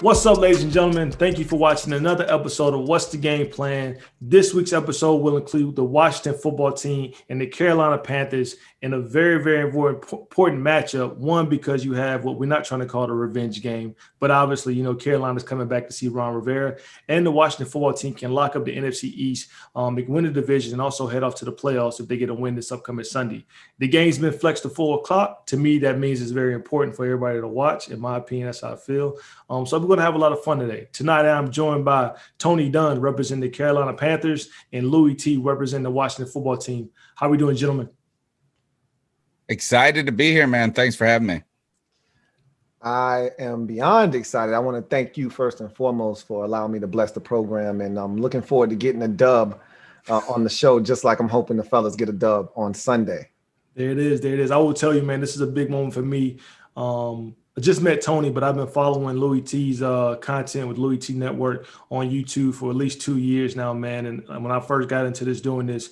What's up, ladies and gentlemen? Thank you for watching another episode of What's the Game Plan. This week's episode will include the Washington football team and the Carolina Panthers in a very, very important matchup. One, because you have what we're not trying to call the revenge game, but obviously, Carolina's coming back to see Ron Rivera, and the Washington football team can lock up the NFC East, they can win the division, and also head off to the playoffs if they get a win this upcoming Sunday. The game's been flexed to 4 o'clock. To me, that means it's very important for everybody to watch. In my opinion, that's how I feel. So we're going to have a lot of fun today. Tonight, I'm joined by Tony Dunn, representing the Carolina Panthers, and Louie Tee, representing the Washington football team. How are we doing, gentlemen? Excited to be here, man. Thanks for having me. I am beyond excited. I want to thank you first and foremost for allowing me to bless the program, and I'm looking forward to getting a dub on the show, just like I'm hoping the fellas get a dub on Sunday. There it is. I will tell you, man, this is a big moment for me. I just met Tony, but I've been following Louie Tee's content with LouieTeeNetwork on YouTube for at least 2 years now, man. And when I first got into doing this,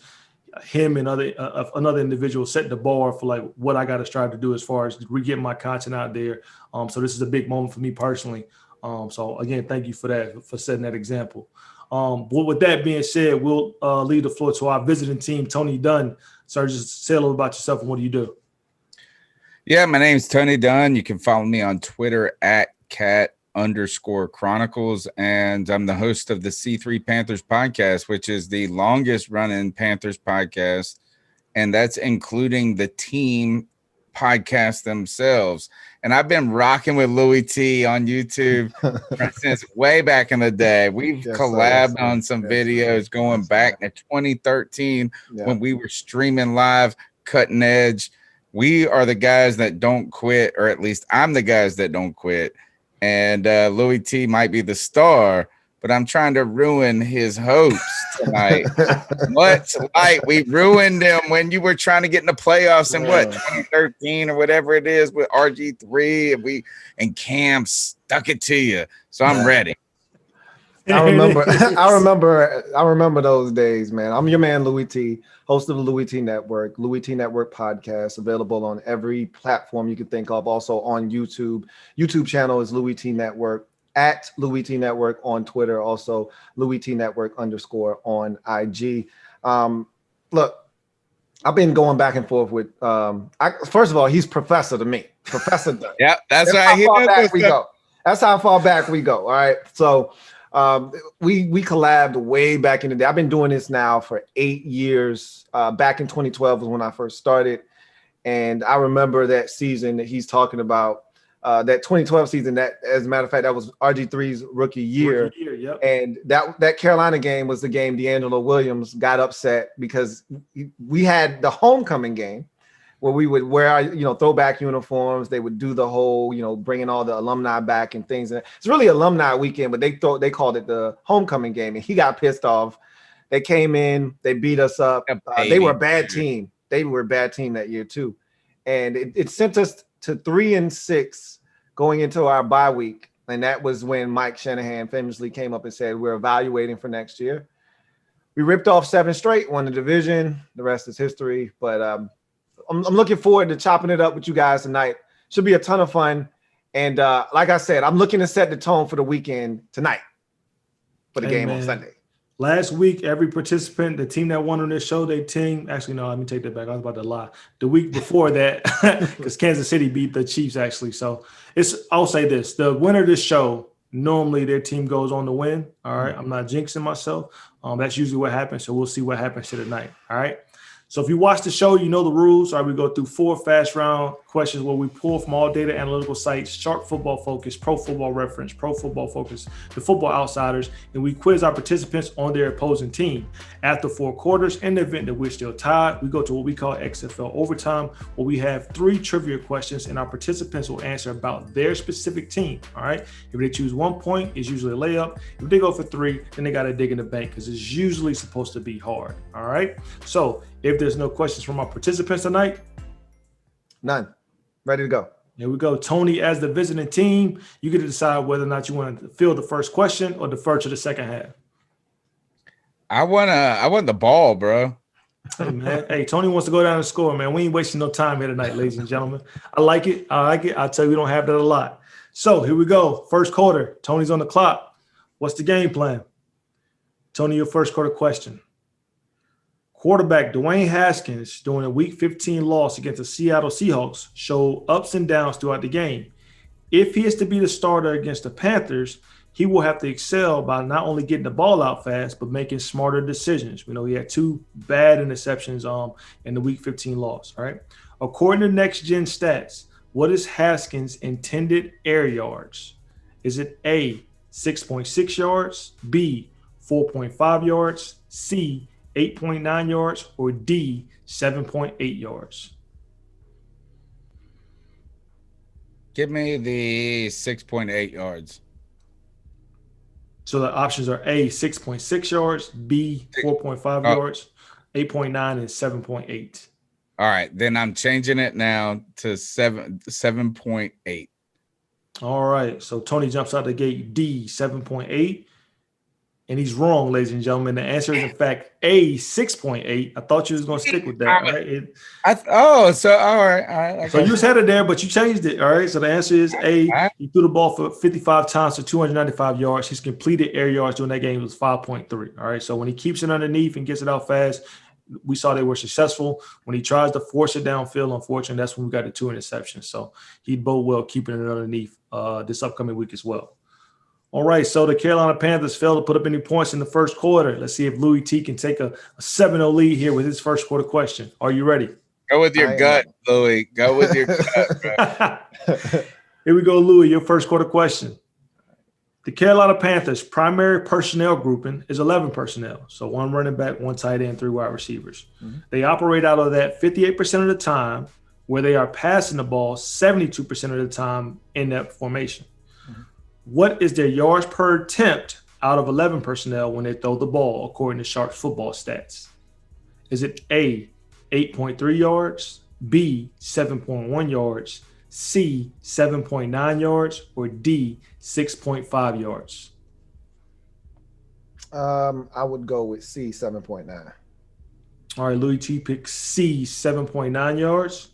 him and another individual set the bar for like what I got to strive to do as far as getting my content out there. So this is a big moment for me personally. So again, thank you for that, for setting that example. But with that being said, we'll leave the floor to our visiting team, Tony Dunn. Sir, just say a little about yourself and what do you do? Yeah, my name's Tony Dunn. You can follow me on Twitter at @cat_chronicles. And I'm the host of the C3 Panthers podcast, which is the longest running Panthers podcast. And that's including the team podcast themselves. And I've been rocking with Louie Tee on YouTube since way back in the day. We've collabed on some videos going back to 2013 when we were streaming live, cutting edge. We are the guys that don't quit, or at least I'm the guys that don't quit. And Louie Tee might be the star, but I'm trying to ruin his hopes tonight. What's like? We ruined him when you were trying to get in the playoffs in 2013 or whatever it is with RG3, and Cam stuck it to you. So I'm ready. I remember those days, man. I'm your man, Louie Tee, host of the Louie Tee Network, Louie Tee Network podcast, available on every platform you can think of. Also on YouTube. YouTube channel is Louie Tee Network, at Louie Tee Network on Twitter. Also LouieTeeNetwork _ on IG. Look, I've been going back and forth with. First of all, he's professor to me, Professor Dunn. Yeah, that's right. How far back we go. That's how far back we go. All right, so. We collabed way back in the day. I've been doing this now for 8 years. Back in 2012 was when I first started. And I remember that season that he's talking about, that 2012 season, that, as a matter of fact, that was RG3's rookie year. Yep. And that Carolina game was the game D'Angelo Williams got upset because we had the homecoming game where we would wear our, throwback uniforms. They would do the whole, bringing all the alumni back and things. It's really alumni weekend, but they called it the homecoming game, and he got pissed off. They came in, they beat us up. They were a bad team. They were a bad team that year too, and it sent us to 3-6 going into our bye week. And that was when Mike Shanahan famously came up and said, "We're evaluating for next year." We ripped off 7 straight, won the division. The rest is history. But I'm looking forward to chopping it up with you guys tonight. Should be a ton of fun. And like I said, I'm looking to set the tone for the weekend tonight for the game on Sunday. Last week, every participant, the team that won on this show, they team. Actually, no, let me take that back. I was about to lie. The week before that, because Kansas City beat the Chiefs, actually. So I'll say this. The winner of this show, normally their team goes on to win. All right. I'm not jinxing myself. That's usually what happens. So we'll see what happens here tonight. All right. So if you watch the show, you know the rules. All right, we go through 4 fast round questions where we pull from all data analytical sites, Sharp Football Focus, Pro Football Reference, Pro Football Focus, the Football Outsiders, and we quiz our participants on their opposing team. After 4 quarters, in the event that we're still tied, we go to what we call XFL overtime, where we have 3 trivia questions, and our participants will answer about their specific team. All right, if they choose 1 point, it's usually a layup. If they go for 3, then they got to dig in the bank because it's usually supposed to be hard. All right, so if there's no questions from our participants tonight, none. Ready to go. Here we go. Tony, as the visiting team, you get to decide whether or not you want to field the first question or defer to the second half. I want the ball, bro. Hey, man. Hey, Tony wants to go down and score, man. We ain't wasting no time here tonight, ladies and gentlemen. I like it. I'll tell you, we don't have that a lot. So here we go. First quarter. Tony's on the clock. What's the game plan? Tony, your first quarter question. Quarterback Dwayne Haskins, during a Week 15 loss against the Seattle Seahawks, showed ups and downs throughout the game. If he is to be the starter against the Panthers, he will have to excel by not only getting the ball out fast, but making smarter decisions. We know he had 2 bad interceptions in the Week 15 loss. All right. According to Next Gen Stats, what is Haskins' intended air yards? Is it A, 6.6 yards, B, 4.5 yards, C, 8.9 yards, or D, 7.8 yards? Give me the 6.8 yards. So the options are A, 6.6 yards, B, 4.5 yards, 8.9, and 7.8. All right, then I'm changing it now to 7.8. All right, so Tony jumps out the gate, D, 7.8. And he's wrong, ladies and gentlemen. The answer is, in fact, A, 6.8. I thought you was going to stick with that. Right? All right. Okay. So you was headed there, but you changed it. All right. So the answer is A. He threw the ball for 55 times for 295 yards. His completed air yards during that game was 5.3. All right. So when he keeps it underneath and gets it out fast, we saw they were successful. When he tries to force it downfield, unfortunately, that's when we got the 2 interceptions. So he bode well keeping it underneath this upcoming week as well. All right, so the Carolina Panthers failed to put up any points in the first quarter. Let's see if Louie Tee can take a 7-0 lead here with his first quarter question. Are you ready? Go with your gut, Louie. Go with your gut, bro. Here we go, Louie, your first quarter question. The Carolina Panthers' primary personnel grouping is 11 personnel. So 1 running back, 1 tight end, 3 wide receivers. Mm-hmm. They operate out of that 58% of the time, where they are passing the ball 72% of the time in that formation. What is their yards per attempt out of 11 personnel when they throw the ball, according to Sharps football stats? Is it A, 8.3 yards, B, 7.1 yards, C, 7.9 yards, or D, 6.5 yards? I would go with C, 7.9. All right, Louie Tee picks C, 7.9 yards.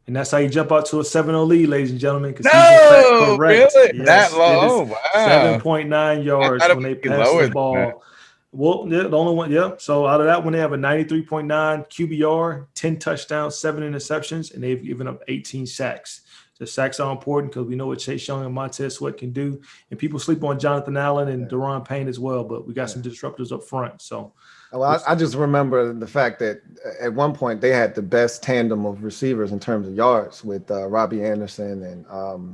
And that's how you jump out to a 7-0 lead, ladies and gentlemen. No, correct. Really? Yes, that low? Wow. 7.9 yards when they pass the ball. Well, the only one, yeah. So out of that one, they have a 93.9 QBR, 10 touchdowns, 7 interceptions, and they've given up 18 sacks. The sacks are important because we know what Chase Young and Montez Sweat can do. And people sleep on Jonathan Allen and Daron Payne as well, but we got some disruptors up front. So, well, I just remember the fact that at one point they had the best tandem of receivers in terms of yards with Robbie Anderson and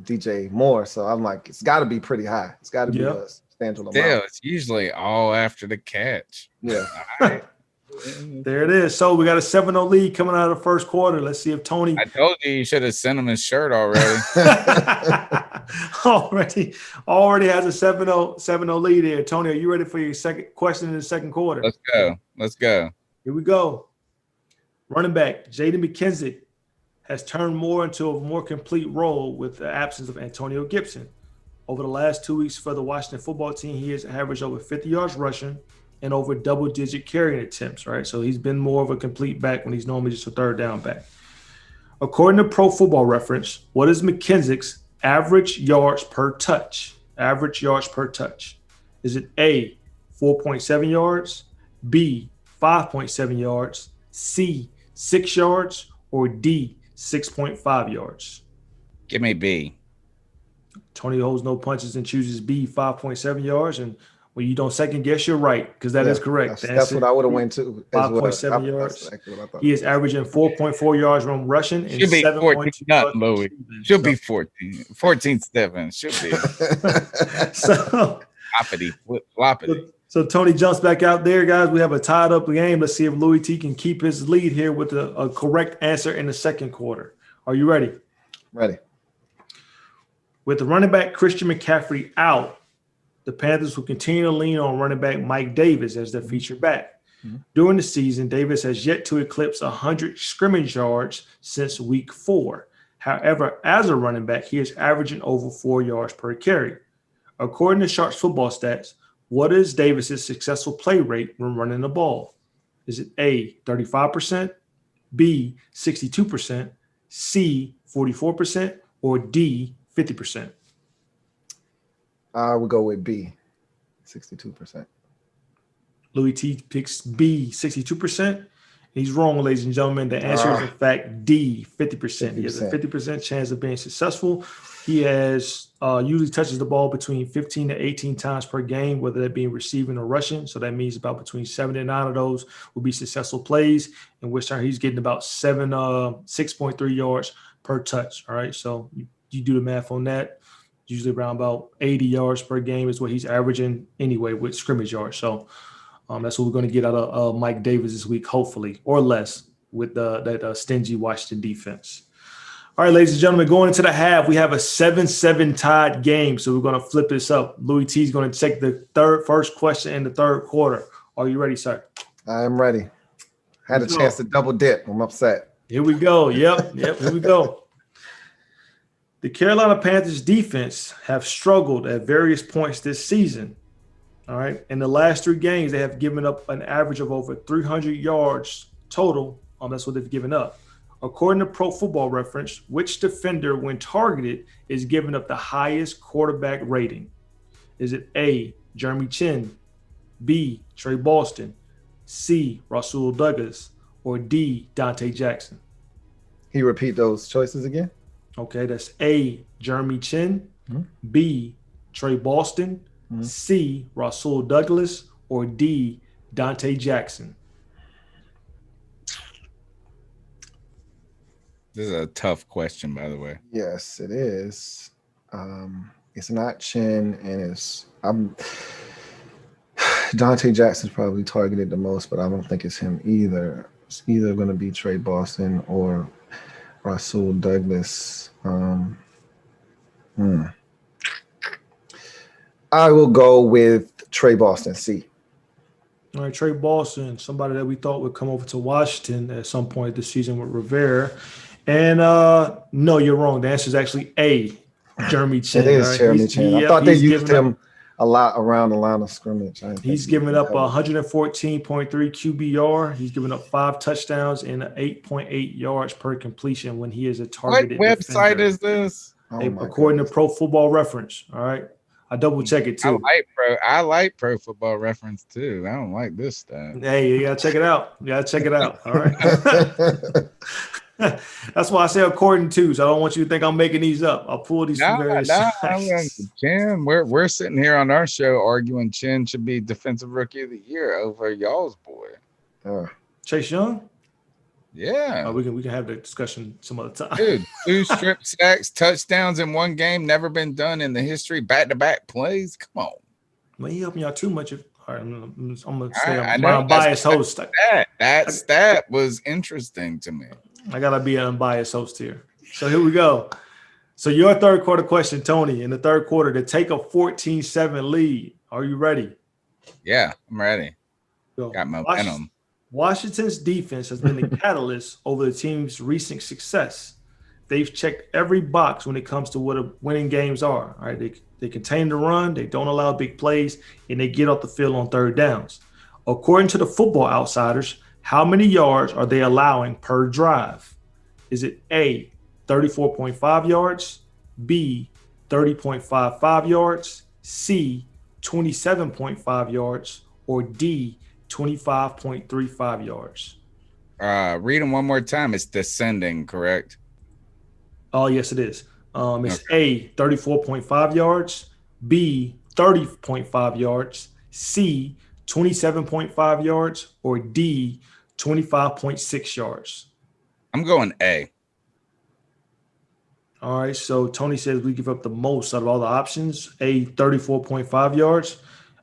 DJ Moore. So I'm like, it's got to be pretty high. It's got to be a substantial amount. Still, it's usually all after the catch. Yeah. There it is. So we got a 7-0 lead coming out of the first quarter. Let's see if Tony. I told you should have sent him his shirt already. already has a 7-0 lead here. Tony, are you ready for your second question in the second quarter? Let's go. Here we go. Running back Jaden McKenzie has turned more into a more complete role with the absence of Antonio Gibson. Over the last 2 weeks for the Washington football team, he has averaged over 50 yards rushing and over double-digit carrying attempts, right? So he's been more of a complete back when he's normally just a third down back. According to Pro Football Reference, what is McKenzie's average yards per touch? Average yards per touch. Is it A, 4.7 yards, B, 5.7 yards, C, 6 yards, or D, 6.5 yards? Give me B. Tony holds no punches and chooses B, 5.7 yards. And when you don't second guess, you're right, because that is correct. That's what I would have went to. 5.7 yards. Exactly he is averaging 4.4 yards from rushing and should be 7.2 yards. Louie. Should be 14. 14-7. Should be. So floppity. So Tony jumps back out there, guys. We have a tied up game. Let's see if Louie Tee can keep his lead here with a correct answer in the second quarter. Are you ready? Ready. With the running back Christian McCaffrey out, the Panthers will continue to lean on running back Mike Davis as their featured back. Mm-hmm. During the season, Davis has yet to eclipse 100 scrimmage yards since week 4. However, as a running back, he is averaging over 4 yards per carry. According to Sharps football stats, what is Davis's successful play rate when running the ball? Is it A, 35%, B, 62%, C, 44%, or D, 50%? I would go with B, 62%. Louie Tee picks B, 62%. He's wrong, ladies and gentlemen. The answer is, in fact, D, 50%. He has a 50% chance of being successful. He has usually touches the ball between 15 to 18 times per game, whether that be receiving or rushing. So that means about between 7 and 9 of those will be successful plays, in which time he's getting about 6.3 yards per touch. All right. So you do the math on that. Usually around about 80 yards per game is what he's averaging anyway with scrimmage yards. So that's what we're going to get out of Mike Davis this week, hopefully, or less, with that stingy Washington defense. All right, ladies and gentlemen, going into the half, we have a 7-7 tied game. So we're going to flip this up. Louie Tee is going to take the first question in the third quarter. Are you ready, sir? I am ready. Had a chance to double dip. I'm upset. Here we go. Yep. Here we go. The Carolina Panthers defense have struggled at various points this season. All right. In the last 3 games, they have given up an average of over 300 yards total. That's what they've given up. According to Pro Football Reference, which defender, when targeted, is giving up the highest quarterback rating? Is it A, Jeremy Chin, B, Trey Boston, C, Rasul Douglas, or D, Dante Jackson? Can you repeat those choices again? Okay, that's A, Jeremy Chin, B, Trey Boston, C, Rasul Douglas, or D, Dante Jackson? This is a tough question, by the way. Yes, it is. It's not Chin, and Dante Jackson's probably targeted the most, but I don't think it's him either. It's either going to be Trey Boston or Rasul Douglas. I will go with Trey Boston, C. All right, Trey Boston, somebody that we thought would come over to Washington at some point this season with Rivera. And no, you're wrong. The answer is actually A, Jeremy Chin. It is Jeremy Chin. I thought they used him a lot around the line of scrimmage. He's given up 114.3 QBR. He's given up 5 touchdowns and 8.8 yards per completion when he is a targeted What website defender. Is this? According to Pro Football Reference. All right. I double check it too. I like Pro Football Reference too. I don't like this stuff. Hey, you gotta check it out. All right. That's why I say according to. So I don't want you to think I'm making these up. I'll pull these from various sites. Chin, we're sitting here on our show arguing Chin should be Defensive Rookie of the Year over y'all's boy. Chase Young? Yeah. We can have the discussion some other time. Dude, 2 strip sacks, touchdowns in 1 game, never been done in the history. Back-to-back plays. Come on. Well, you helping y'all too much. All right, I'm gonna say I'm a biased host. That stat was interesting to me. I gotta be an unbiased host here. So here we go. So your third quarter question, Tony, in the third quarter to take a 14-7 lead. Are you ready? Yeah, I'm ready. Go. Got momentum. Washington's defense has been the catalyst over the team's recent success. They've checked every box when it comes to what winning games are. All right, they contain the run, they don't allow big plays, and they get off the field on third downs. According to the Football Outsiders, how many yards are they allowing per drive? Is it A, 34.5 yards, B, 30.55 yards, C, 27.5 yards, or D, 25.35 yards? Read them one more time. It's descending, correct? Oh, yes, it is. It's A, 34.5 yards, B, 30.5 yards, C, 27.5 yards, or D, 25.6 yards. I'm going A. All right, so Tony says we give up the most out of all the options. A, 34.5 yards.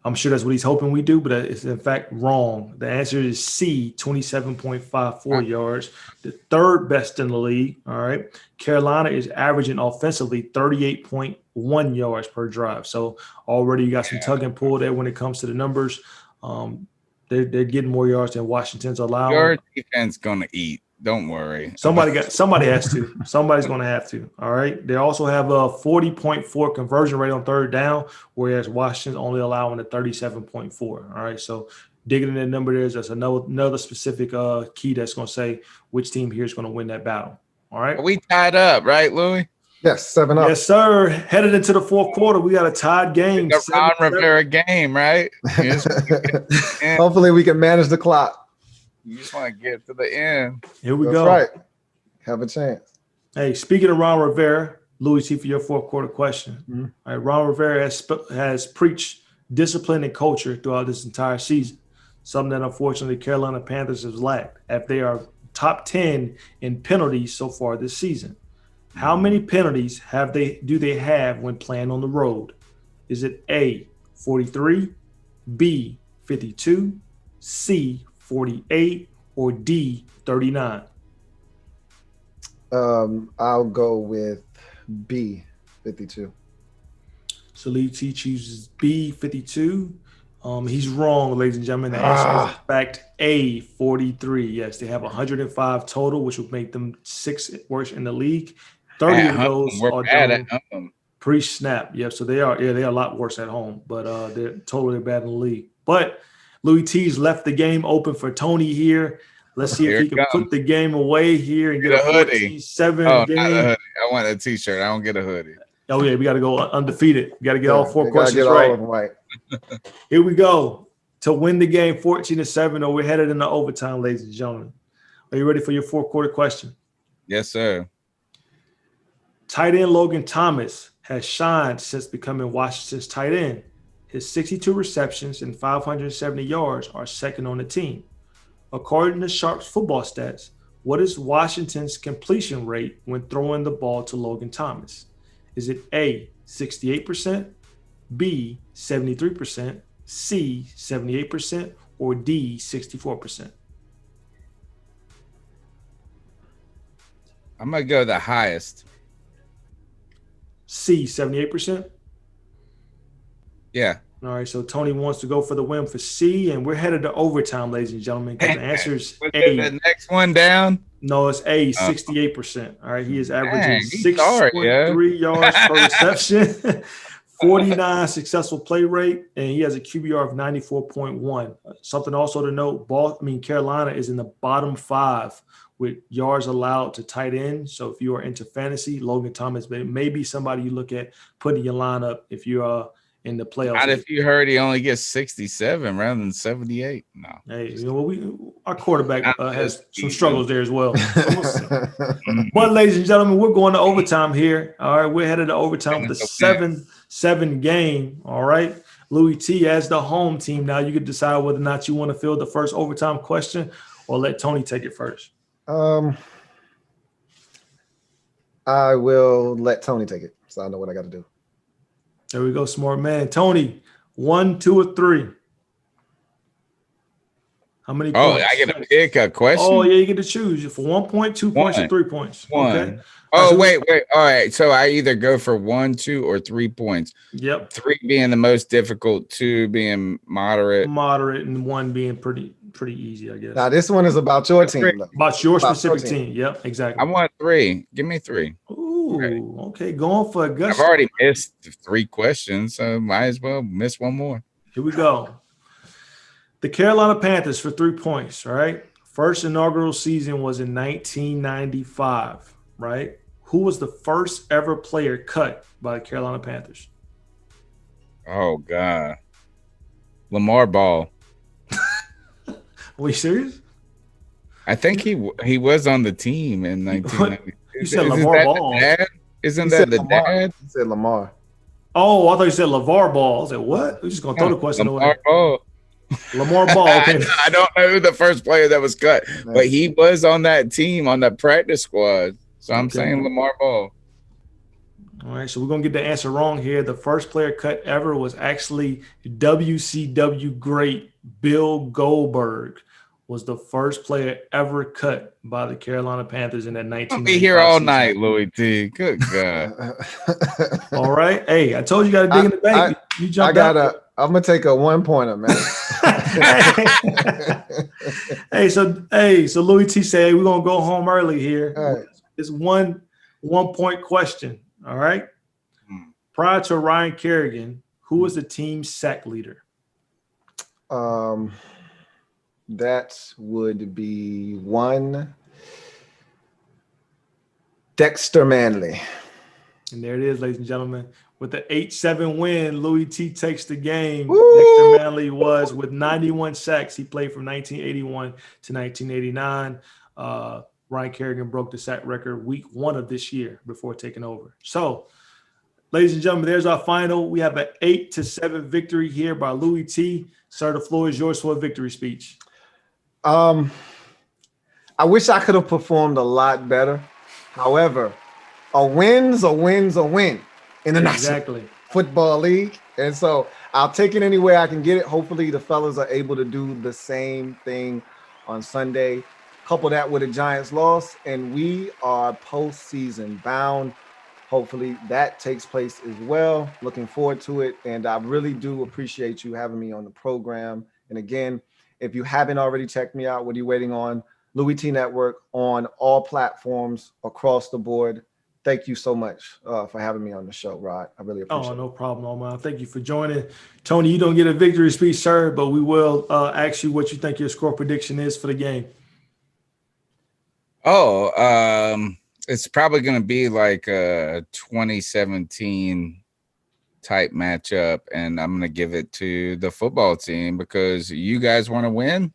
I'm sure that's what he's hoping we do, but it's in fact wrong. The answer is C, 27.54 yards, the third best in the league. All right. Carolina is averaging offensively 38.1 yards per drive. So already you got some tug and pull there when it comes to the numbers. They're getting more yards than Washington's allowing. Your defense gonna eat. Don't worry. Somebody has to. Somebody's going to have to. All right. They also have a 40.4 conversion rate on third down, whereas Washington's only allowing a 37.4. All right. So digging in that number there, that's another specific key that's going to say which team here is going to win that battle. All right. Are we tied up, right, Louie? Yes, 7-up. Yes, sir. Headed into the fourth quarter, we got a tied game. The Ron Rivera game, right? Hopefully we can manage the clock. You just want to get to the end. Here we That's go. right. Have a chance. Hey, speaking of Ron Rivera, Louie Tee, for your fourth quarter question. Mm-hmm. All right, Ron Rivera has preached discipline and culture throughout this entire season, something that unfortunately Carolina Panthers has lacked, as they are top 10 in penalties so far this season. How many penalties do they have when playing on the road? Is it A, 43, B, 52, C, 48, or D, 39? I'll go with B, 52. So Louie Tee chooses B, 52. He's wrong, ladies and gentlemen. The answer is in fact A, 43. Yes, they have 105 total, which would make them 6th worst in the league. 30 of those are done pre-snap. Yep, so they are a lot worse at home, but they're totally bad in the league. But Louie Tee's left the game open for Tony here. Let's see if he can put the game away here and get a 14-7 game. Not a hoodie. I want a T-shirt. I don't get a hoodie. Oh yeah, we got to go undefeated. We got to get all 4 questions right. Here we go to win the game 14-7, or we're headed into overtime, ladies and gentlemen. Are you ready for your fourth quarter question? Yes, sir. Tight end Logan Thomas has shined since becoming Washington's tight end. His 62 receptions and 570 yards are second on the team. According to Sharps football stats, what is Washington's completion rate when throwing the ball to Logan Thomas? Is it A, 68%, B, 73%, C, 78%, or D, 64%? I'm going to go the highest. C, 78%? Yeah. All right, so Tony wants to go for the win for C, and we're headed to overtime, ladies and gentlemen, because the answer is A. The next one down? No, it's A, 68%. All right, he is averaging 6.3 yards per reception, 49 successful play rate, and he has a QBR of 94.1. Something also to note, Carolina is in the bottom 5 with yards allowed to tight end. So if you are into fantasy, Logan Thomas may be somebody you look at putting your lineup if you're in the playoffs. Not if you heard he only gets 67 rather than 78. No. Hey, our quarterback has some struggles there as well. But ladies and gentlemen, we're going to overtime here. All right, we're headed to overtime with the 7-7 game. All right, Louie Tee, as the home team, now you can decide whether or not you want to field the first overtime question or let Tony take it first. I will let Tony take it, so I know what I got to do. There we go, smart man. Tony, 1, 2, or 3? How many points? I get to pick a question? Oh, yeah, you get to choose for 1 point, 2 points, or 3 points. 1. Okay. Oh, wait. All right. So I either go for 1, 2, or 3 points. Yep. 3 being the most difficult, 2 being moderate. And 1 being pretty easy, I guess. Now, this one is about your team. About your specific team. Yep, exactly. I want 3. Give me 3. Ooh, okay. Going for a gush. I've already missed 3 questions, so might as well miss 1 more. Here we go. The Carolina Panthers for 3 points, right? First inaugural season was in 1995, right? Who was the first ever player cut by the Carolina Panthers? Oh, God. Lamar Ball. Are you serious? I think he was on the team in 1990. You said Lamar Ball. Isn't that the dad? He said Lamar. Oh, I thought you said LeVar Ball. I was like, what? We're just going to throw the question away. Ball. Lamar Ball. Okay. I don't know who the first player that was cut, but he was on that team, on the practice squad. So I'm saying Lamar Ball. All right, so we're going to get the answer wrong here. The first player cut ever was actually WCW great Bill Goldberg. Was the first player ever cut by the Carolina Panthers in that 1995 I'll be here all season. night, Louie Tee. Good God. All right. Hey, I told you got to dig in the bank. You jumped out. I'm going to take a 1-pointer, man. So Louie Tee said we're going to go home early here. All right. It's 1-point question. All right. Prior to Ryan Kerrigan, who was the team's sack leader? That would be one Dexter Manley. And there it is, ladies and gentlemen. With the 8-7 win, Louie Tee takes the game. Woo! Dexter Manley was with 91 sacks. He played from 1981 to 1989. Ryan Kerrigan broke the sack record week 1 of this year before taking over. So, ladies and gentlemen, there's our final. We have an 8-7 victory here by Louie Tee. Sir, the floor is yours for a victory speech. I wish I could have performed a lot better. However, a win's a win's a win in the National Football League. And so I'll take it any way I can get it. Hopefully the fellas are able to do the same thing on Sunday. Couple that with a Giants loss, and we are postseason bound. Hopefully that takes place as well. Looking forward to it. And I really do appreciate you having me on the program. And again, if you haven't already checked me out, what are you waiting on? LouieTeeNetwork on all platforms across the board. Thank you so much for having me on the show, Rod. I really appreciate it. Oh, no problem, Omar. Thank you for joining. Tony, you don't get a victory speech, sir, but we will ask you what you think your score prediction is for the game. It's probably going to be like a 2017 type matchup, and I'm going to give it to the football team because you guys want to win.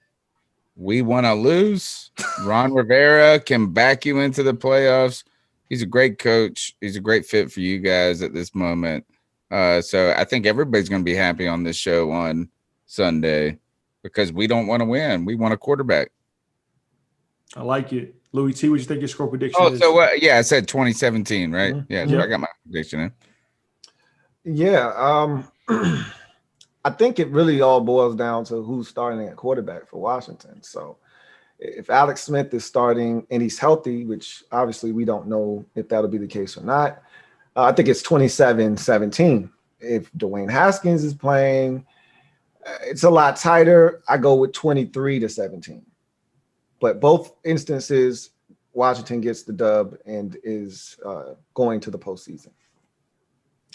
We want to lose. Ron Rivera can back you into the playoffs. He's a great coach. He's a great fit for you guys at this moment. So I think everybody's going to be happy on this show on Sunday because we don't want to win. We want a quarterback. I like it. Louie Tee, what you think your score prediction is? So yeah, I said 2017, right? Mm-hmm. Yeah, so I got my prediction in. Yeah, I think it really all boils down to who's starting at quarterback for Washington. So if Alex Smith is starting and he's healthy, which obviously we don't know if that'll be the case or not, I think it's 27-17. If Dwayne Haskins is playing, it's a lot tighter. I go with 23-17. But both instances, Washington gets the dub and is going to the postseason.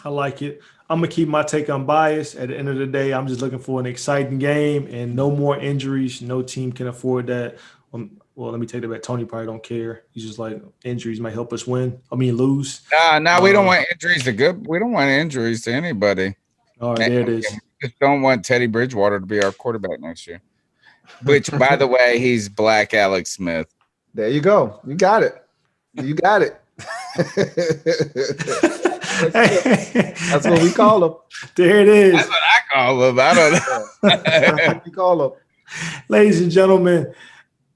I like it. I'm going to keep my take unbiased. At the end of the day, I'm just looking for an exciting game and no more injuries. No team can afford that. Well, let me take that back. Tony probably don't care. He's just like, injuries might help us lose. No, we don't want injuries to good. We don't want injuries to anybody. All right, there it is. We just don't want Teddy Bridgewater to be our quarterback next year. Which, by the way, he's Black Alex Smith. There you go. You got it. You got it. That's what we call him. There it is. That's what I call him. I don't know. That's what we call him. Ladies and gentlemen,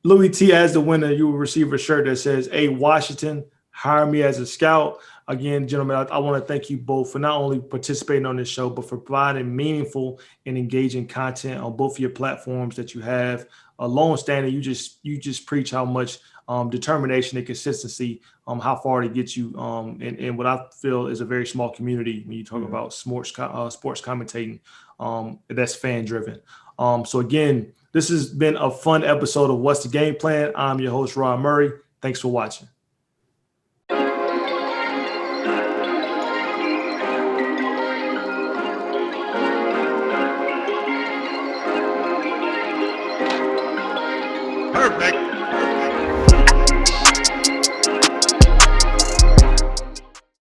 Louie Tee, as the winner, you will receive a shirt that says, "Hey, Washington, hire me as a scout." Again, gentlemen, I want to thank you both for not only participating on this show, but for providing meaningful and engaging content on both of your platforms that you have. Long-standing, you just preach how much determination and consistency, how far to get you, and what I feel is a very small community when you talk about sports commentating. That's fan-driven. So again, this has been a fun episode of What's the Game Plan. I'm your host, Rod Murray. Thanks for watching.